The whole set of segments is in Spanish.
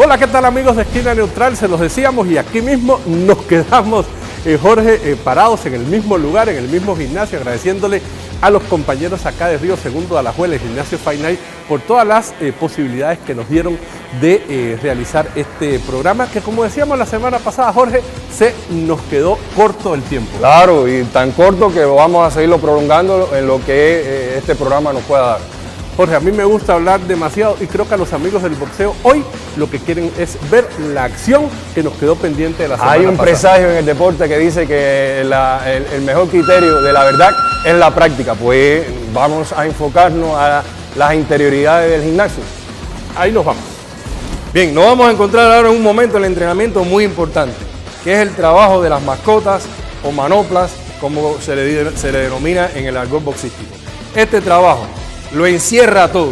Hola, ¿qué tal amigos de Esquina Neutral? Se los decíamos y aquí mismo nos quedamos, Jorge, parados en el mismo lugar, en el mismo gimnasio, agradeciéndole a los compañeros acá de Río Segundo de Alajuela, el gimnasio Fight Night, por todas las posibilidades que nos dieron de realizar este programa, que como decíamos la semana pasada, Jorge, se nos quedó corto el tiempo. Claro, y tan corto que vamos a seguirlo prolongando en lo que este programa nos pueda dar. Jorge, a mí me gusta hablar demasiado y creo que a los amigos del boxeo hoy lo que quieren es ver la acción que nos quedó pendiente de la semana pasada. Hay un presagio en el deporte que dice que el mejor criterio de la verdad es la práctica. Pues vamos a enfocarnos a las interioridades del gimnasio. Ahí nos vamos. Bien, nos vamos a encontrar ahora en un momento del entrenamiento muy importante, que es el trabajo de las mascotas o manoplas, como se le denomina en el argot boxístico. Este trabajo lo encierra todo,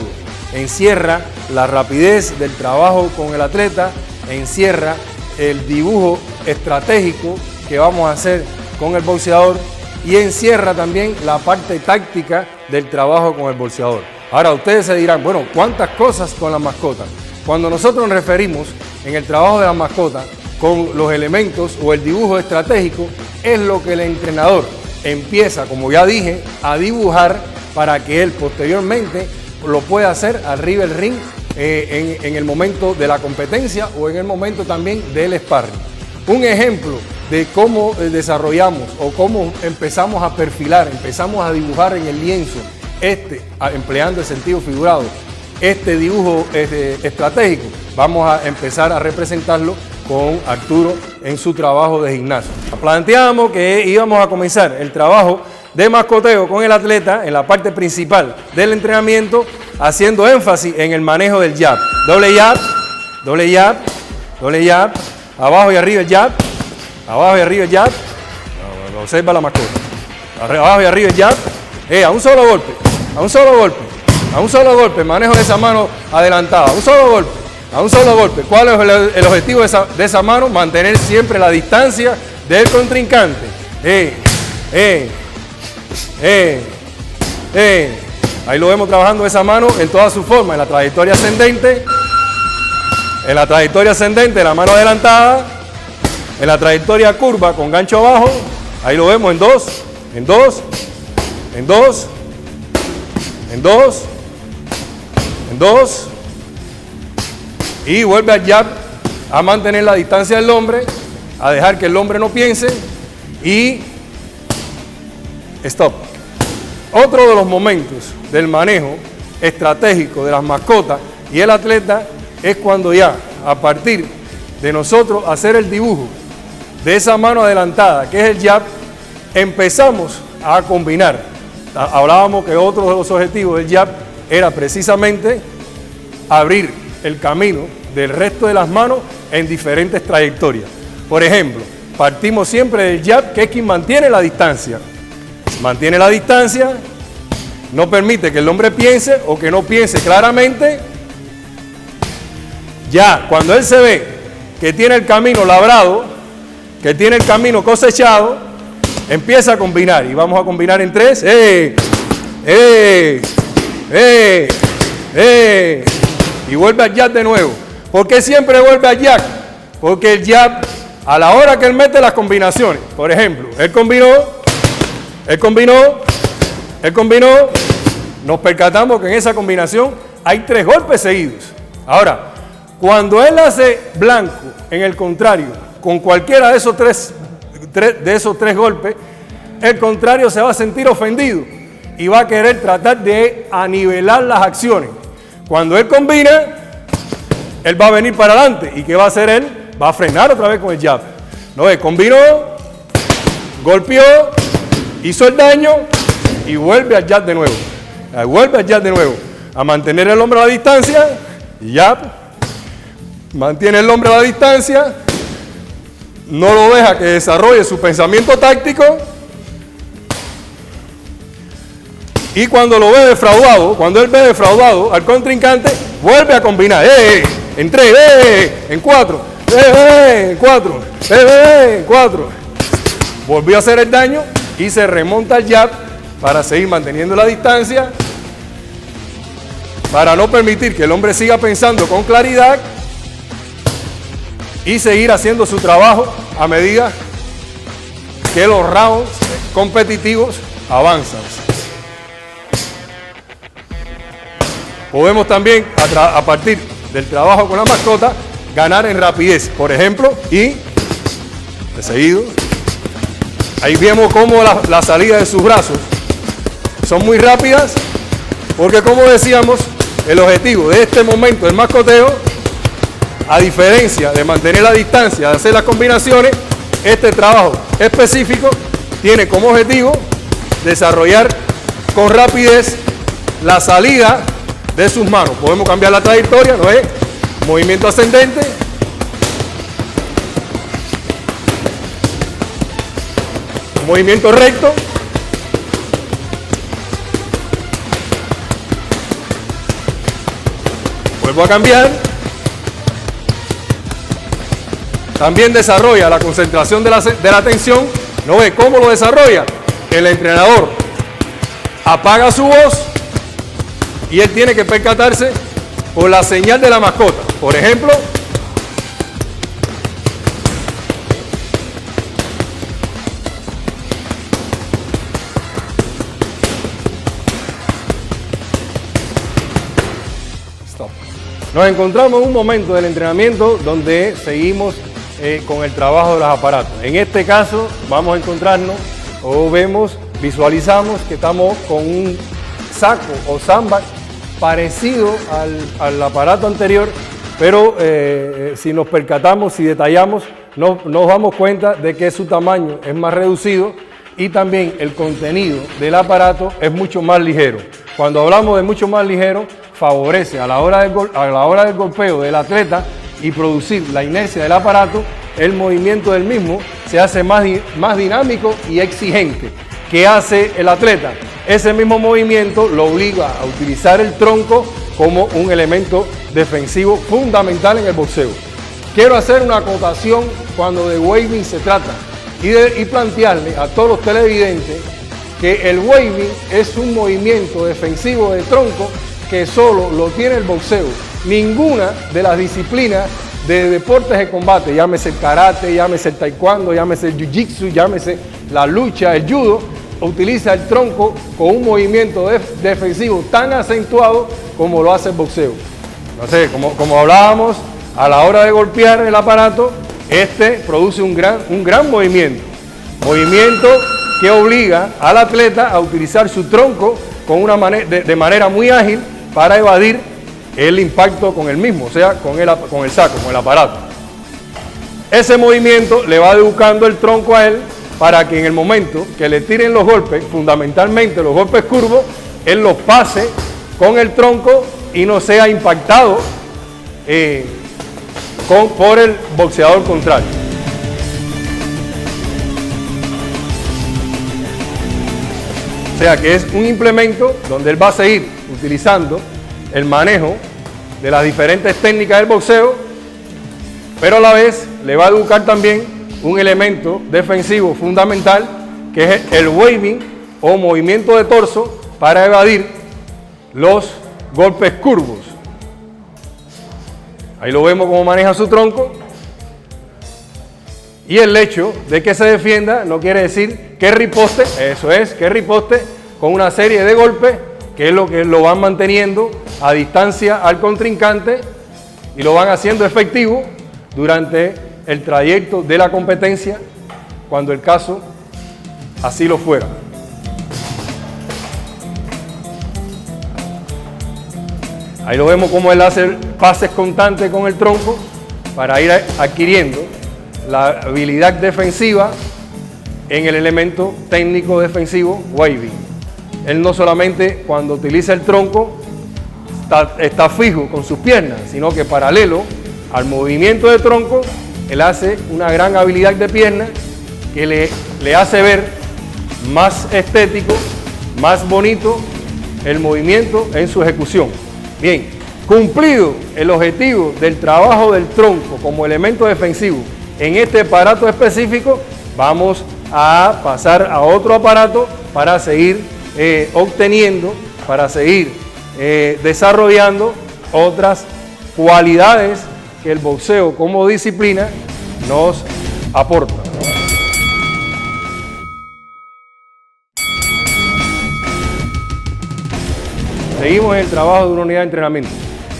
encierra la rapidez del trabajo con el atleta, encierra el dibujo estratégico que vamos a hacer con el boxeador y encierra también la parte táctica del trabajo con el boxeador. Ahora ustedes se dirán, bueno, ¿cuántas cosas con las mascotas? Cuando nosotros nos referimos en el trabajo de las mascotas con los elementos o el dibujo estratégico, es lo que el entrenador empieza, como ya dije, a dibujar para que él posteriormente lo pueda hacer arriba del ring en el momento de la competencia o en el momento también del sparring. Un ejemplo de cómo desarrollamos o cómo empezamos a perfilar, empezamos a dibujar en el lienzo, empleando el sentido figurado, este dibujo estratégico, vamos a empezar a representarlo con Arturo en su trabajo de gimnasio. Planteamos que íbamos a comenzar el trabajo de mascoteo con el atleta en la parte principal del entrenamiento, haciendo énfasis en el manejo del jab. Doble jab, doble jab, doble jab, abajo y arriba el jab, abajo y arriba el jab, observa la mascota, abajo y arriba el jab, a un solo golpe, a un solo golpe, a un solo golpe, manejo de esa mano adelantada, a un solo golpe, a un solo golpe. ¿Cuál es el objetivo de esa mano? Mantener siempre la distancia del contrincante. Ahí lo vemos trabajando esa mano en toda su forma, en la trayectoria ascendente, la mano adelantada, en la trayectoria curva con gancho abajo, ahí lo vemos en dos, en dos, en dos, en dos, en dos, y vuelve al jab a mantener la distancia del hombre, a dejar que el hombre no piense y stop. Otro de los momentos del manejo estratégico de las mascotas y el atleta es cuando ya, a partir de nosotros hacer el dibujo de esa mano adelantada, que es el jab, empezamos a combinar. Hablábamos que otro de los objetivos del jab era precisamente abrir el camino del resto de las manos en diferentes trayectorias. Por ejemplo, partimos siempre del jab, que es quien mantiene la distancia. Mantiene la distancia, no permite que el hombre piense o que no piense claramente. Ya, cuando él se ve que tiene el camino labrado, que tiene el camino cosechado, empieza a combinar. Y vamos a combinar en tres. Y vuelve al jab de nuevo. ¿Por qué siempre vuelve al jab? Porque el jab, a la hora que él mete las combinaciones, por ejemplo, él combinó, nos percatamos que en esa combinación hay 3 golpes seguidos. Ahora, cuando él hace blanco, en el contrario, con cualquiera de esos tres golpes, el contrario se va a sentir ofendido y va a querer tratar de anivelar las acciones. Cuando él combina, él va a venir para adelante. ¿Y qué va a hacer él? Va a frenar otra vez con el jab. ¿No ves? Combinó, golpeó, hizo el daño y vuelve al jab de nuevo. Vuelve al jab de nuevo. A mantener el hombre a la distancia. Y jab. Mantiene el hombre a la distancia. No lo deja que desarrolle su pensamiento táctico. Y cuando lo ve defraudado, cuando él ve defraudado al contrincante, vuelve a combinar. En 3, en 4, en 4, en 4. Volvió a hacer el daño y se remonta al jab para seguir manteniendo la distancia, para no permitir que el hombre siga pensando con claridad y seguir haciendo su trabajo a medida que los rounds competitivos avanzan. Podemos también, a partir del trabajo con la mascota, ganar en rapidez, por ejemplo, y de seguido, ahí vemos cómo la salida de sus brazos son muy rápidas, porque como decíamos, el objetivo de este momento del mascoteo, a diferencia de mantener la distancia, de hacer las combinaciones, este trabajo específico tiene como objetivo desarrollar con rapidez la salida de sus manos. Podemos cambiar la trayectoria, ¿no es? Movimiento ascendente. Movimiento recto. Vuelvo a cambiar. También desarrolla la concentración de la atención. ¿No ve cómo lo desarrolla? El entrenador apaga su voz y él tiene que percatarse por la señal de la mascota. Por ejemplo, nos encontramos en un momento del entrenamiento donde seguimos con el trabajo de los aparatos. En este caso vamos a encontrarnos o visualizamos que estamos con un saco o sandbag parecido al aparato anterior, pero si nos percatamos, si detallamos, nos damos cuenta de que su tamaño es más reducido y también el contenido del aparato es mucho más ligero. Cuando hablamos de mucho más ligero, favorece a la hora del golpeo del atleta y producir la inercia del aparato, el movimiento del mismo se hace más dinámico y exigente. ¿Qué hace el atleta? Ese mismo movimiento lo obliga a utilizar el tronco como un elemento defensivo fundamental en el boxeo. Quiero hacer una acotación cuando de waving se trata y plantearle a todos los televidentes que el waving es un movimiento defensivo de tronco que solo lo tiene el boxeo. Ninguna de las disciplinas de deportes de combate, llámese el karate, llámese el taekwondo, llámese el jiu-jitsu, llámese la lucha, el judo, utiliza el tronco con un movimiento defensivo tan acentuado como lo hace el boxeo. No sé, como hablábamos, a la hora de golpear el aparato, este produce un gran movimiento que obliga al atleta a utilizar su tronco de manera muy ágil para evadir el impacto con el mismo, o sea, con el saco, con el aparato. Ese movimiento le va educando el tronco a él para que en el momento que le tiren los golpes, fundamentalmente los golpes curvos, él los pase con el tronco y no sea impactado por el boxeador contrario. O sea que es un implemento donde él va a seguir utilizando el manejo de las diferentes técnicas del boxeo, pero a la vez le va a educar también un elemento defensivo fundamental que es el waving o movimiento de torso para evadir los golpes curvos. Ahí lo vemos cómo maneja su tronco. Y el hecho de que se defienda no quiere decir que riposte, eso es, que riposte con una serie de golpes que es lo que lo van manteniendo a distancia al contrincante y lo van haciendo efectivo durante el trayecto de la competencia, cuando el caso así lo fuera. Ahí lo vemos cómo él hace pases constantes con el tronco para ir adquiriendo la habilidad defensiva en el elemento técnico defensivo waving. Él no solamente cuando utiliza el tronco está fijo con sus piernas, sino que paralelo al movimiento de tronco, él hace una gran habilidad de pierna que le hace ver más estético, más bonito el movimiento en su ejecución. Bien, cumplido el objetivo del trabajo del tronco como elemento defensivo en este aparato específico, vamos a pasar a otro aparato para seguir obteniendo, para seguir desarrollando otras cualidades que el boxeo como disciplina nos aporta. Seguimos en el trabajo de una unidad de entrenamiento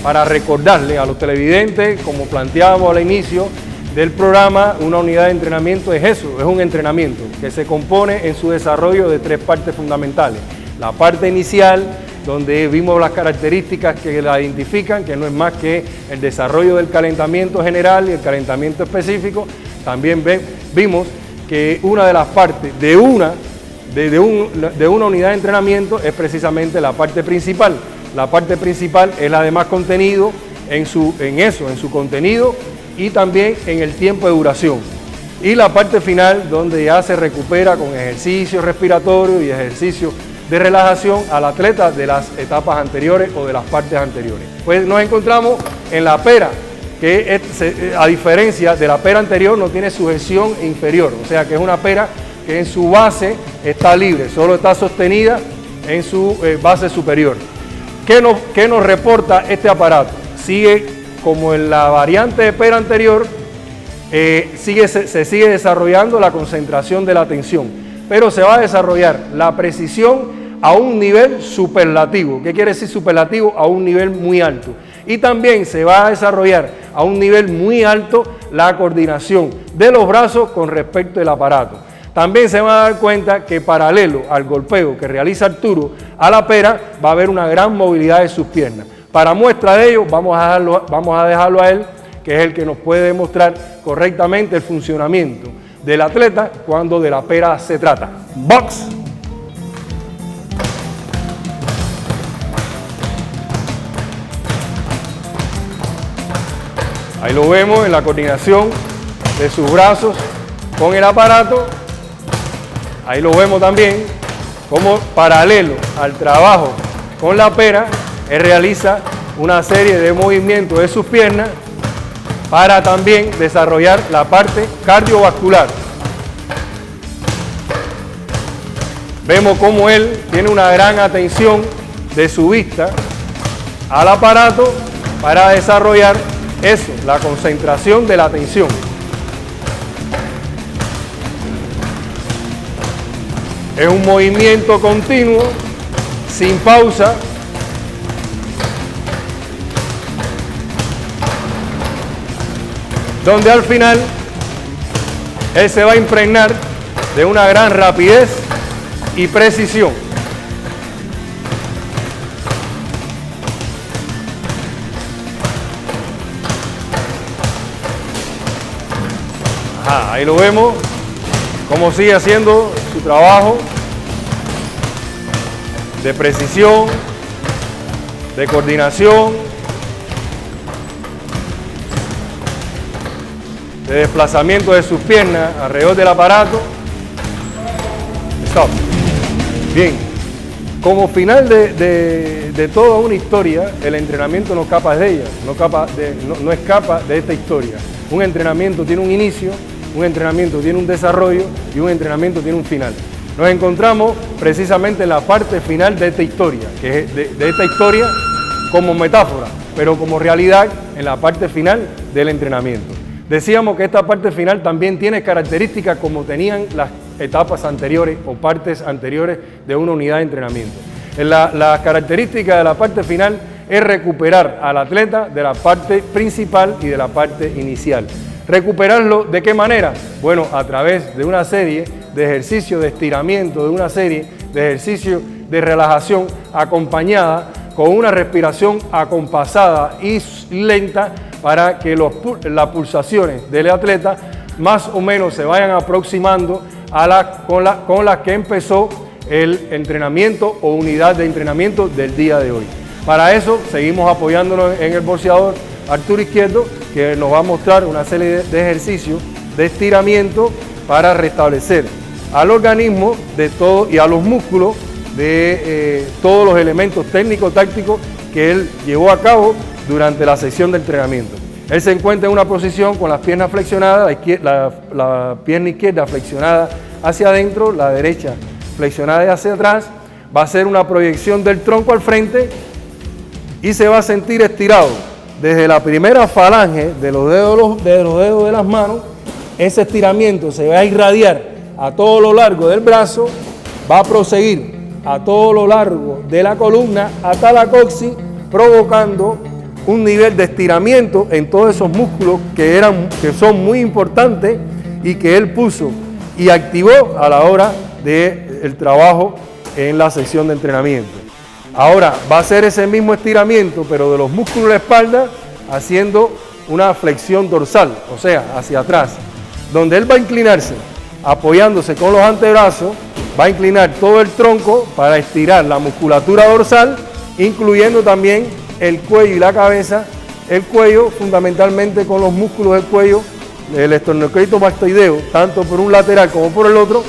para recordarle a los televidentes, como planteábamos al inicio del programa, una unidad de entrenamiento es eso, es un entrenamiento que se compone en su desarrollo de 3 partes fundamentales. La parte inicial, donde vimos las características que la identifican, que no es más que el desarrollo del calentamiento general y el calentamiento específico. También vimos que una de las partes de una unidad de entrenamiento es precisamente la parte principal. La parte principal es la de más contenido en su contenido y también en el tiempo de duración. Y la parte final, donde ya se recupera con ejercicio respiratorio y ejercicio de relajación al atleta de las etapas anteriores o de las partes anteriores. Pues nos encontramos en la pera, que a diferencia de la pera anterior no tiene sujeción inferior, o sea que es una pera que en su base está libre, solo está sostenida en su base superior. ¿Qué nos reporta este aparato? Sigue como en la variante de pera anterior, se sigue desarrollando la concentración de la atención, pero se va a desarrollar la precisión a un nivel superlativo. ¿Qué quiere decir superlativo? A un nivel muy alto. Y también se va a desarrollar a un nivel muy alto la coordinación de los brazos con respecto al aparato. También se van a dar cuenta que paralelo al golpeo que realiza Arturo a la pera, va a haber una gran movilidad de sus piernas. Para muestra de ello, vamos a dejarlo a él, que es el que nos puede demostrar correctamente el funcionamiento del atleta cuando de la pera se trata. Box. Ahí lo vemos en la coordinación de sus brazos con el aparato. Ahí lo vemos también como paralelo al trabajo con la pera, él realiza una serie de movimientos de sus piernas para también desarrollar la parte cardiovascular. Vemos cómo él tiene una gran atención de su vista al aparato para desarrollar eso, la concentración de la atención. Es un movimiento continuo, sin pausa. Donde al final él se va a impregnar de una gran rapidez y precisión. Ahí lo vemos, cómo sigue haciendo su trabajo de precisión, de coordinación, de desplazamiento de sus piernas alrededor del aparato. Stop. Bien, como final de toda una historia, el entrenamiento no escapa de ella, no escapa de esta historia. Un entrenamiento tiene un inicio, un entrenamiento tiene un desarrollo y un entrenamiento tiene un final. Nos encontramos precisamente en la parte final de esta historia, que es de esta historia como metáfora, pero como realidad en la parte final del entrenamiento. Decíamos que esta parte final también tiene características como tenían las etapas anteriores o partes anteriores de una unidad de entrenamiento. La característica de la parte final es recuperar al atleta de la parte principal y de la parte inicial. ¿Recuperarlo de qué manera? Bueno, a través de una serie de ejercicios de estiramiento, de una serie de ejercicios de relajación acompañada con una respiración acompasada y lenta para que las pulsaciones del atleta más o menos se vayan aproximando a con las que empezó el entrenamiento o unidad de entrenamiento del día de hoy. Para eso seguimos apoyándonos en el boxeador Arturo Izquierdo, que nos va a mostrar una serie de ejercicios de estiramiento para restablecer al organismo de todo y a los músculos de todos los elementos técnico-tácticos que él llevó a cabo durante la sesión de entrenamiento. Él se encuentra en una posición con las piernas flexionadas, la pierna izquierda flexionada hacia adentro, la derecha flexionada hacia atrás. Va a hacer una proyección del tronco al frente y se va a sentir estirado desde la primera falange de los dedos de las manos, ese estiramiento se va a irradiar a todo lo largo del brazo, va a proseguir a todo lo largo de la columna hasta la coxis, provocando un nivel de estiramiento en todos esos músculos que son muy importantes y que él puso y activó a la hora del trabajo en la sección de entrenamiento. Ahora va a hacer ese mismo estiramiento, pero de los músculos de la espalda, haciendo una flexión dorsal, o sea, hacia atrás, donde él va a inclinarse, apoyándose con los antebrazos, va a inclinar todo el tronco para estirar la musculatura dorsal, incluyendo también el cuello y la cabeza. El cuello, fundamentalmente con los músculos del cuello, el esternocleidomastoideo, tanto por un lateral como por el otro,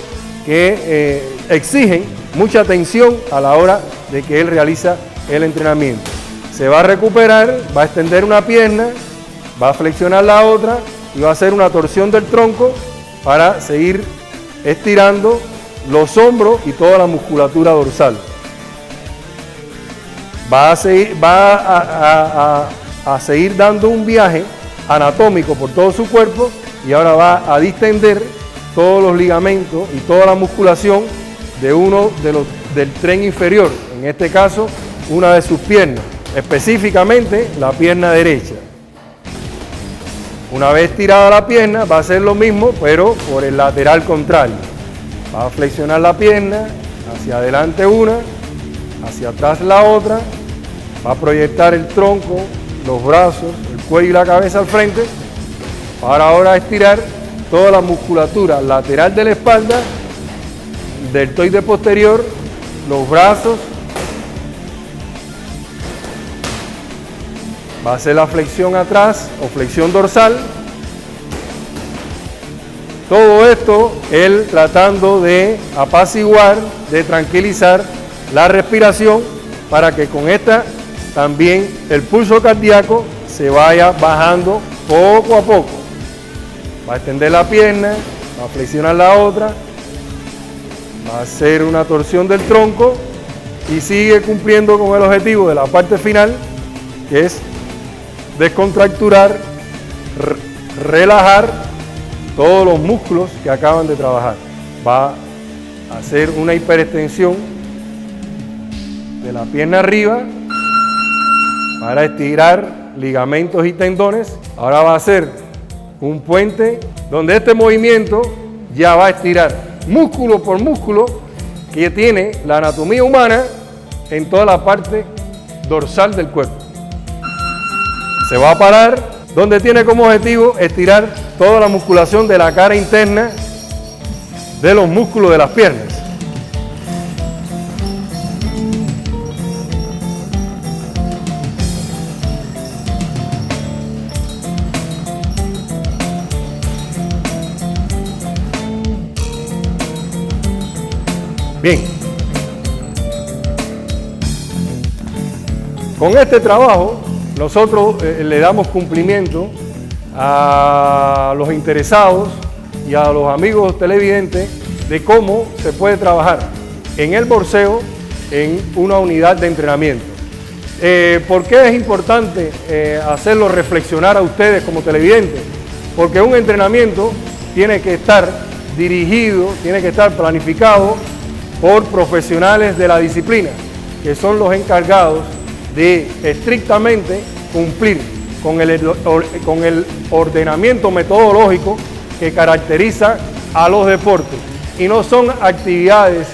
que exigen mucha tensión a la hora de que él realiza el entrenamiento. Se va a recuperar, va a extender una pierna, va a flexionar la otra y va a hacer una torsión del tronco para seguir estirando los hombros y toda la musculatura dorsal. Va a seguir dando un viaje anatómico por todo su cuerpo y ahora va a distender todos los ligamentos y toda la musculación del tren inferior, en este caso una de sus piernas, específicamente la pierna derecha. Una vez tirada la pierna va a hacer lo mismo, pero por el lateral contrario. Va a flexionar la pierna, hacia adelante una, hacia atrás la otra, va a proyectar el tronco, los brazos, el cuello y la cabeza al frente, para ahora estirar toda la musculatura lateral de la espalda, deltoide posterior, los brazos. Va a hacer la flexión atrás o flexión dorsal. Todo esto él tratando de apaciguar, de tranquilizar la respiración para que con esta también el pulso cardíaco se vaya bajando poco a poco. Va a extender la pierna, va a flexionar la otra, va a hacer una torsión del tronco y sigue cumpliendo con el objetivo de la parte final, que es descontracturar, relajar todos los músculos que acaban de trabajar. Va a hacer una hiperextensión de la pierna arriba para estirar ligamentos y tendones. Ahora va a hacer un puente donde este movimiento ya va a estirar músculo por músculo que tiene la anatomía humana en toda la parte dorsal del cuerpo. Se va a parar donde tiene como objetivo estirar toda la musculación de la cara interna de los músculos de las piernas. Bien. Con este trabajo nosotros le damos cumplimiento a los interesados y a los amigos televidentes de cómo se puede trabajar en el boxeo en una unidad de entrenamiento. ¿Por qué es importante hacerlo reflexionar a ustedes como televidentes? Porque un entrenamiento tiene que estar dirigido, tiene que estar planificado por profesionales de la disciplina, que son los encargados de estrictamente cumplir con el ordenamiento metodológico que caracteriza a los deportes, y no son actividades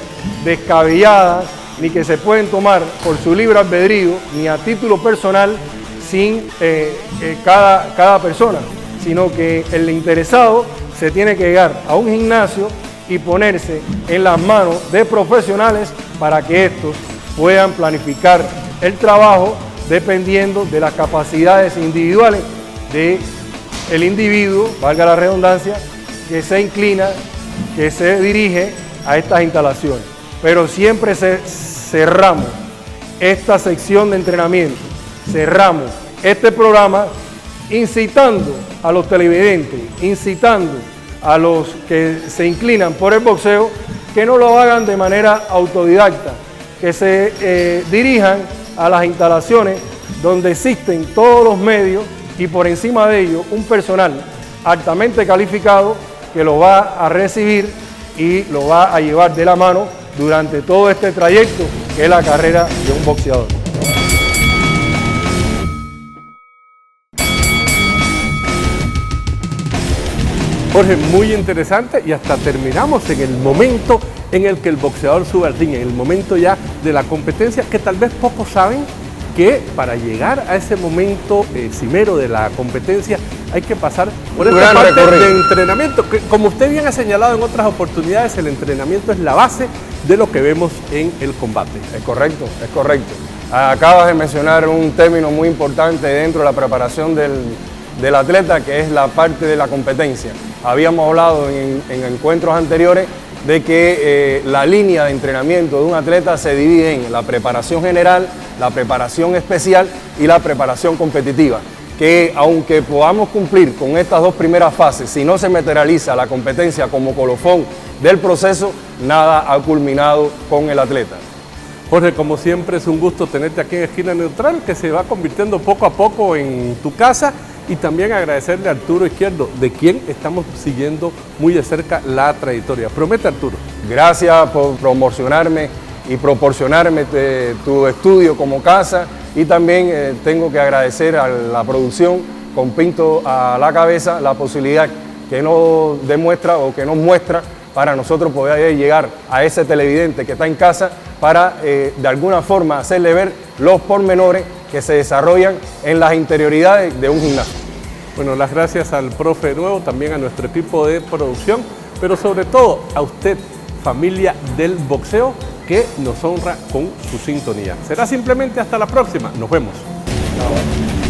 descabelladas ni que se pueden tomar por su libre albedrío ni a título personal sin cada persona, sino que el interesado se tiene que llegar a un gimnasio y ponerse en las manos de profesionales para que estos puedan planificar el trabajo dependiendo de las capacidades individuales del individuo, valga la redundancia, que se inclina, que se dirige a estas instalaciones. Pero siempre cerramos esta sección de entrenamiento, cerramos este programa incitando a los televidentes, incitando a los que se inclinan por el boxeo, que no lo hagan de manera autodidacta, que se dirijan a las instalaciones donde existen todos los medios y por encima de ello un personal altamente calificado que lo va a recibir y lo va a llevar de la mano durante todo este trayecto que es la carrera de un boxeador. Jorge, muy interesante, y hasta terminamos en el momento en el que el boxeador sube al ring, en el momento ya de la competencia, que tal vez pocos saben que para llegar a ese momento cimero de la competencia hay que pasar por esta parte de entrenamiento, que como usted bien ha señalado en otras oportunidades, el entrenamiento es la base de lo que vemos en el combate. Es correcto, es correcto. Acabas de mencionar un término muy importante dentro de la preparación del atleta, que es la parte de la competencia. Habíamos hablado en encuentros anteriores de que la línea de entrenamiento de un atleta se divide en la preparación general, la preparación especial y la preparación competitiva, que aunque podamos cumplir con estas dos primeras fases, si no se materializa la competencia como colofón del proceso, nada ha culminado con el atleta. Jorge, como siempre es un gusto tenerte aquí en Esquina Neutral, que se va convirtiendo poco a poco en tu casa, y también agradecerle a Arturo Izquierdo, de quien estamos siguiendo muy de cerca la trayectoria. Promete, Arturo. Gracias por promocionarme y proporcionarme tu estudio como casa, y también tengo que agradecer a la producción con Pinto a la cabeza la posibilidad que nos demuestra o que nos muestra para nosotros poder llegar a ese televidente que está en casa para de alguna forma hacerle ver los pormenores que se desarrollan en las interioridades de un gimnasio. Bueno, las gracias al profe nuevo, también a nuestro equipo de producción, pero sobre todo a usted, familia del boxeo, que nos honra con su sintonía. Será simplemente hasta la próxima. Nos vemos. Chao.